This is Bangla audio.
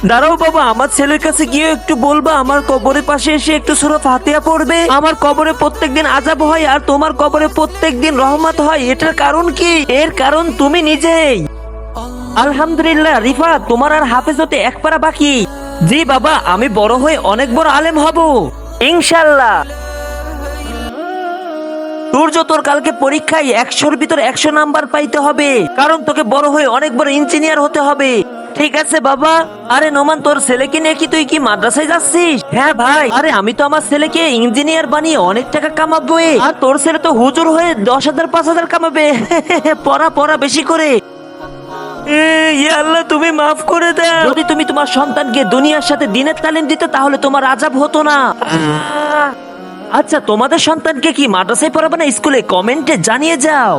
দাঁড়াও বাবা, আমার ছেলের কাছে গিয়ে একটু বলবা আমার কবরের পাশে এসে একটু সূরা ফাতিহা পড়বে। আমার কবরে প্রত্যেকদিন আযাব হয় আর তোমার কবরে প্রত্যেকদিন রহমত হয়, এটার কারণ কি? এর কারণ তুমি নিজেই। আলহামদুলিল্লাহ রিফা, তোমার আর হাফেজ হতে এক পারা বাকি। জি বাবা, আমি বড় হয়ে অনেক বড় আলেম হব ইনশাআল্লাহ। সূর্য, তোর কালকে পরীক্ষায় 100-র ভিতর 100 নাম্বার পাইতে হবে, কারণ তোকে বড় হয়ে অনেক বড় ইঞ্জিনিয়ার হতে হবে। ঠিক আছে বাবা। আরে নোমান, তোর ছেলেকে নিয়ে কি তুই কি মাদ্রাসায় যাচ্ছিস? হ্যাঁ ভাই, আরে আমি তো আমার ছেলেকে ইঞ্জিনিয়ার বানিয়ে অনেক টাকা কামাবো, আর তোর ছেলে তো হুজুর হয়ে 10,000 5,000 কামাবে। পড়া পড়া বেশি করে। ইয়া আল্লাহ, তুমি মাফ করে দাও। যদি তুমি তোমার সন্তানকে দুনিয়ার সাথে দিনের তালিম দিতে তাহলে তোমার আযাব হতো না। আচ্ছা, তোমাদের সন্তানকে কি মাদ্রাসায় পড়াবে না স্কুলে? কমেন্টে জানিয়ে যাও।